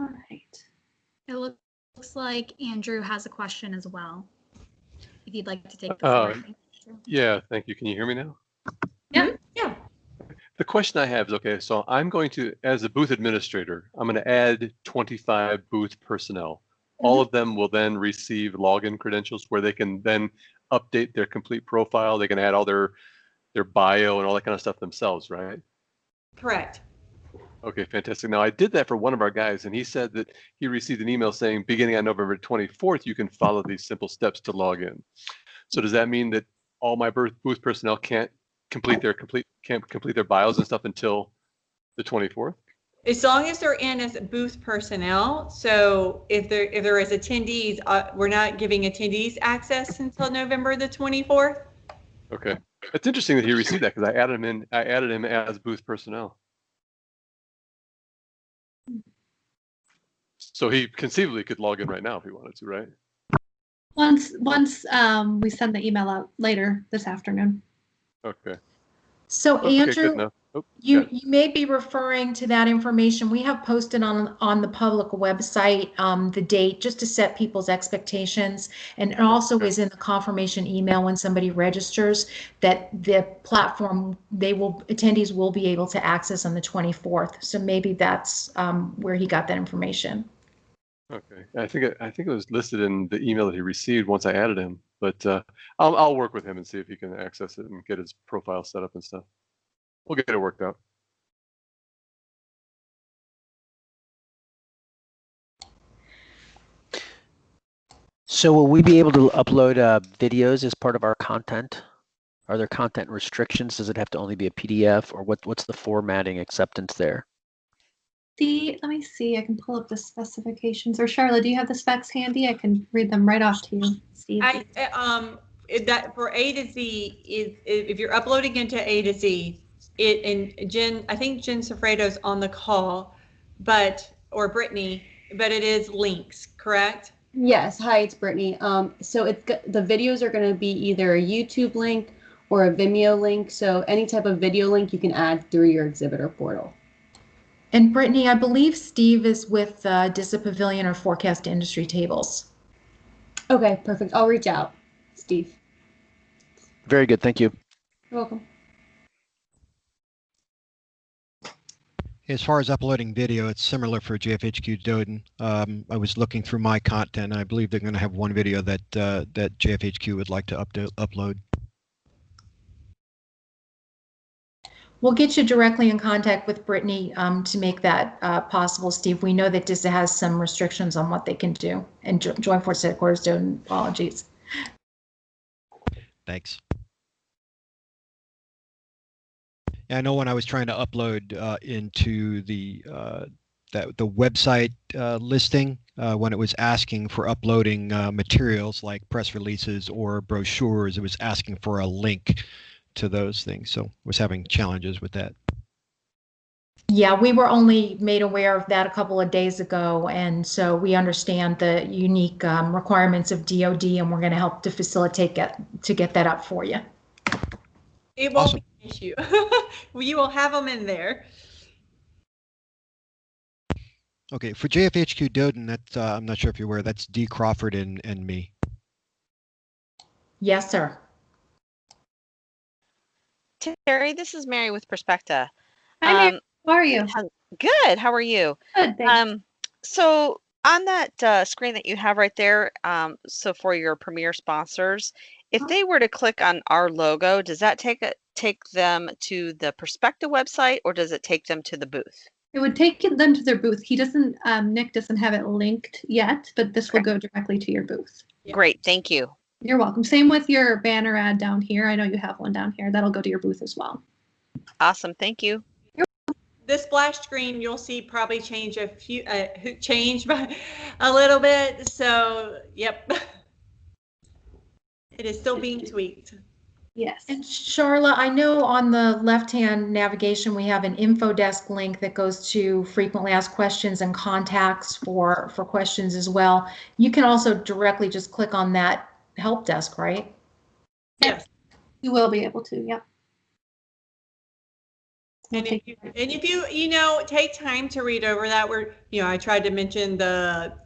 All right. It looks like Andrew has a question as well. If you'd like to take the floor. Yeah, thank you. Can you hear me now? Yeah. Yeah. The question I have is, okay, so I'm going to, as a booth administrator, I'm going to add 25 booth personnel. All of them will then receive login credentials where they can then update their complete profile. They can add all their bio and all that kind of stuff themselves, right? Correct. Okay, fantastic. Now, I did that for one of our guys, and he said that he received an email saying, beginning on November 24th, you can follow these simple steps to log in. So does that mean that all my booth personnel can't complete their bios and stuff until the 24th? As long as they're in as booth personnel. So if there is attendees, we're not giving attendees access until November the 24th. Okay, it's interesting that he received that because I added him as booth personnel. So he conceivably could log in right now if he wanted to, right? Once we send the email out later this afternoon. Okay. So Andrew, Oh, you may be referring to that information. We have posted on the public website the date just to set people's expectations, and it also is in the confirmation email when somebody registers that the platform attendees will be able to access on the 24th. So maybe that's where he got that information. Okay, I think it was listed in the email that he received once I added him, but I'll work with him and see if he can access it and get his profile set up and stuff. We'll get it worked out. So will we be able to upload videos as part of our content? Are there content restrictions? Does it have to only be a PDF, or what's the formatting acceptance there? Let me see, I can pull up the specifications. Or Charlotte, do you have the specs handy? I can read them right off to you. Steve. that for A to Z is if you're uploading into A to Z, and Jen, I think Jen Sofredo's on the call, or Brittany, but it is links, correct? Yes. Hi, it's Brittany. So the videos are going to be either a YouTube link or a Vimeo link. So any type of video link you can add through your exhibitor portal. And Brittany, I believe Steve is with DISA Pavilion or Forecast Industry Tables. Okay, perfect. I'll reach out, Steve. Very good. Thank you. You're welcome. As far as uploading video, it's similar for JFHQ Doden. I was looking through my content, and I believe they're going to have one video that that JFHQ would like to upload. We'll get you directly in contact with Brittany to make that possible, Steve. We know that DISA has some restrictions on what they can do, and Joint Force Headquarters Doden, apologies. Thanks. I know when I was trying to upload into the website listing, when it was asking for uploading materials like press releases or brochures, it was asking for a link to those things. So I was having challenges with that. Yeah, we were only made aware of that a couple of days ago, and so we understand the unique requirements of DoD, and we're going to help to facilitate to get that up for you. It won't be an issue. You will have them in there. Okay, for JFHQ Doden, that's I'm not sure if you're aware, that's D. Crawford and me. Yes, sir. Terry, this is Mary with Perspecta. Hi, Mary. How are you? Good. How are you? Good, thanks. So on that screen that you have right there, so for your premier sponsors, if they were to click on our logo, does that take them to the Perspecta website, or does it take them to the booth? It would take them to their booth. He doesn't, Nick doesn't have it linked yet, but this will go directly to your booth. Great, thank you. You're welcome. Same with your banner ad down here. I know you have one down here. That'll go to your booth as well. Awesome, thank you. This splash screen you'll see probably change by a little bit. So, yep. It is still being tweaked. Yes. And Charla, I know on the left-hand navigation we have an info desk link that goes to frequently asked questions and contacts for questions as well. You can also directly just click on that help desk, right? Yes. You will be able to, yep. And if you take time to read over that, I tried to mention to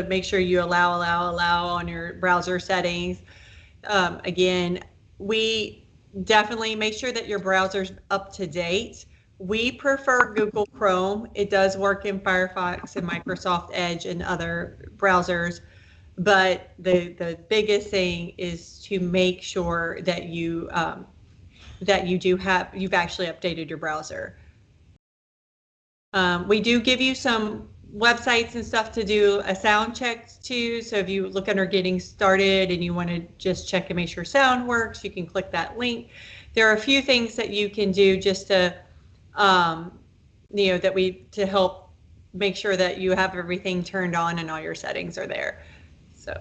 make sure you allow on your browser settings. Again, we definitely make sure that your browser's up to date. We prefer Google Chrome. It does work in Firefox and Microsoft Edge and other browsers. But the biggest thing is to make sure that you've actually updated your browser. We do give you some websites and stuff to do a sound check to. So if you look under getting started and you want to just check and make sure sound works, you can click that link. There are a few things that you can do just to, to help make sure that you have everything turned on and all your settings are there. So.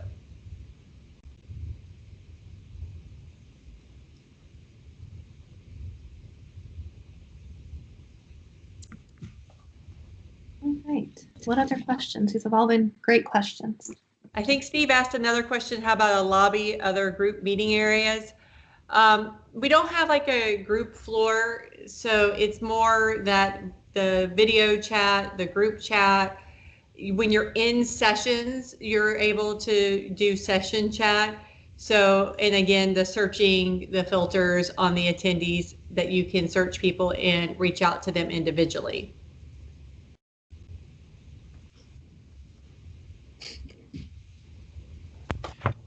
All right. What other questions? These have all been great questions. I think Steve asked another question. How about a lobby, other group meeting areas? We don't have like a group floor, so it's more that the video chat, the group chat. When you're in sessions, you're able to do session chat. So, and again, the filters on the attendees that you can search people and reach out to them individually.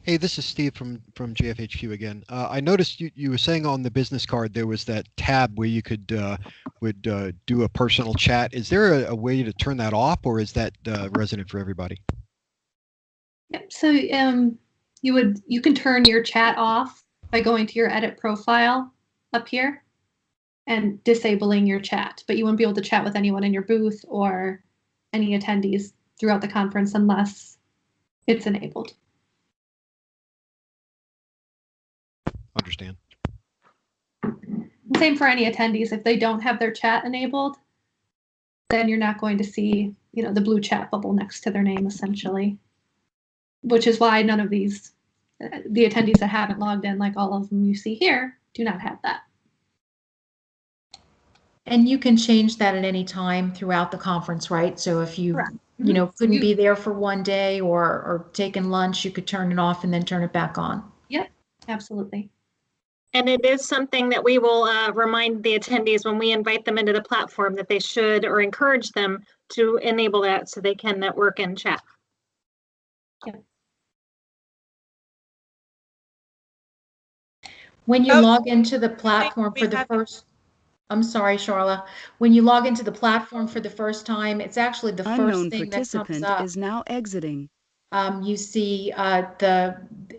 Hey, this is Steve from JFHQ again. I noticed you were saying on the business card there was that tab where you could do a personal chat. Is there a way to turn that off, or is that resident for everybody? Yep. So you can turn your chat off by going to your edit profile up here and disabling your chat, but you won't be able to chat with anyone in your booth or any attendees throughout the conference unless it's enabled. understand. Same for any attendees. If they don't have their chat enabled, then you're not going to see, the blue chat bubble next to their name, essentially. Which is why none of these, the attendees that haven't logged in, like all of them you see here, do not have that. And you can change that at any time throughout the conference, right? So if you, Correct. couldn't be there for one day or taking lunch, you could turn it off and then turn it back on. Yep, absolutely. And it is something that we will remind the attendees when we invite them into the platform that they should, or encourage them to enable that so they can network and chat. Yep. When you log into the platform for the first, I'm sorry, Charla. When you log into the platform for the first time, it's actually the first thing that comes up. Is now exiting. You see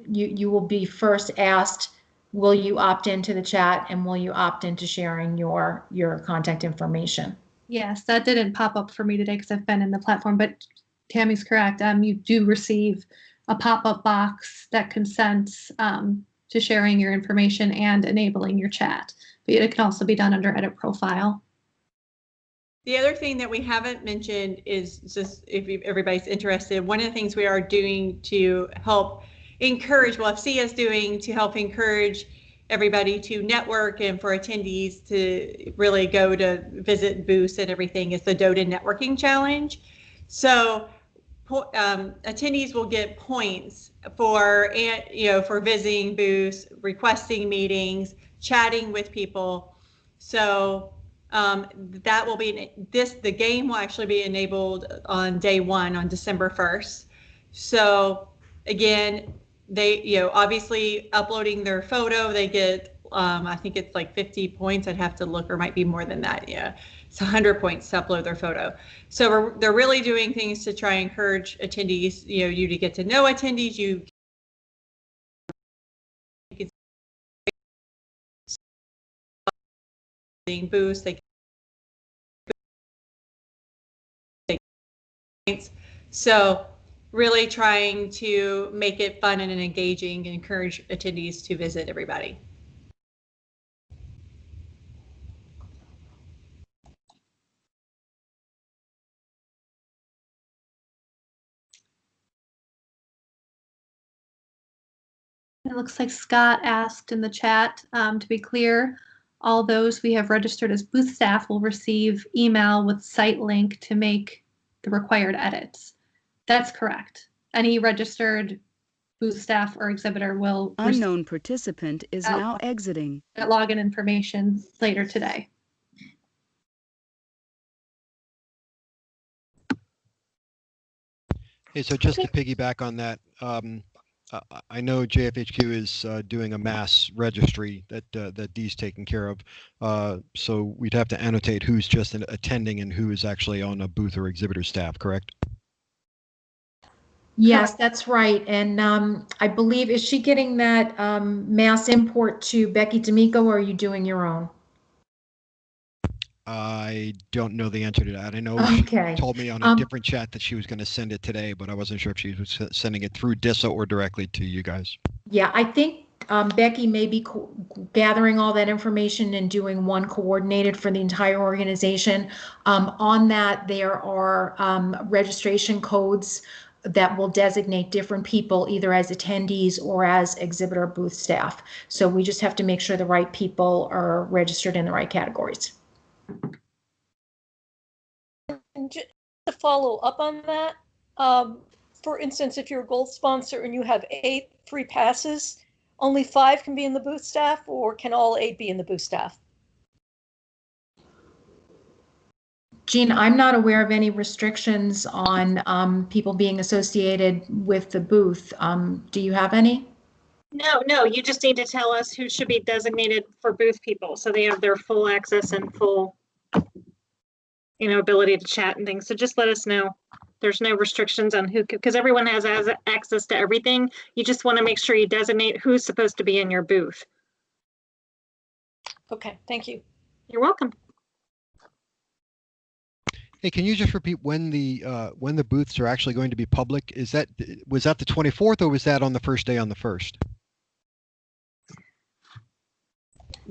you will be first asked, will you opt into the chat and will you opt into sharing your contact information? Yes, that didn't pop up for me today because I've been in the platform, but Tammy's correct. You do receive a pop-up box that consents to sharing your information and enabling your chat. But it can also be done under edit profile. The other thing that we haven't mentioned is just, if everybody's interested, one of the things we are doing to help encourage, well, FC is doing to help encourage everybody to network and for attendees to really go to visit booths and everything, is the Dota Networking Challenge. So attendees will get points for visiting booths, requesting meetings, chatting with people. So that will be the game will actually be enabled on day 1 on December 1st. So again, they obviously uploading their photo, they get I think it's like 50 points. I'd have to look, or might be more than that. Yeah, it's 100 points to upload their photo. So they're really doing things to try and encourage attendees, you to get to know attendees. You can boost, so really trying to make it fun and engaging and encourage attendees to visit everybody. It looks like Scott asked in the chat, to be clear, all those we have registered as booth staff will receive email with site link to make the required edits. That's correct. Any registered booth staff or exhibitor will Unknown participant is now exiting. That login information later today. Hey, so just to piggyback on that, I know JFHQ is doing a mass registry that Dee's taking care of. So we'd have to annotate who's just attending and who is actually on a booth or exhibitor staff, correct? Yes, that's right. And I believe, is she getting that mass import to Becky D'Amico, or are you doing your own? I don't know the answer to that. I know she told me on a different chat that she was going to send it today, but I wasn't sure if she was sending it through DISA or directly to you guys. Yeah, I think Becky may be gathering all that information and doing one coordinated for the entire organization. On that, there are registration codes that will designate different people either as attendees or as exhibitor booth staff. So we just have to make sure the right people are registered in the right categories. And just to follow up on that, for instance, if you're a gold sponsor and you have 8 free passes, only 5 can be in the booth staff, or can all 8 be in the booth staff? Jean, I'm not aware of any restrictions on people being associated with the booth. Do you have any? No, you just need to tell us who should be designated for booth people, so they have their full access and full ability to chat and things. So just let us know. There's no restrictions on who, because everyone has access to everything. You just want to make sure you designate who's supposed to be in your booth. Okay, thank you. You're welcome. Hey, can you just repeat when the booths are actually going to be public? Was that the 24th, or was that on the first day on the 1st?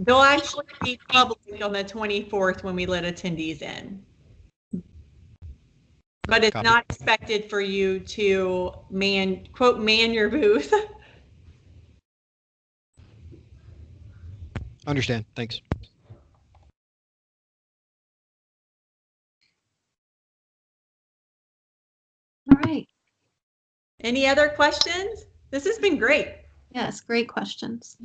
They'll actually be public on the 24th when we let attendees in. But it's Copy. not expected for you to quote, man your booth. Understand. Thanks. All right. Any other questions? This has been great. Yes, great questions.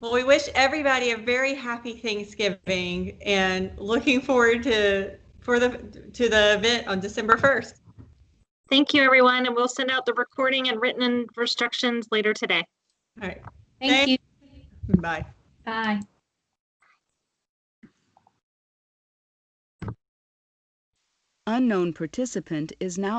Well, we wish everybody a very happy Thanksgiving and looking forward to the event on December 1st. Thank you, everyone, and we'll send out the recording and written instructions later today. All right. Thank you. Bye. Bye. Unknown participant is now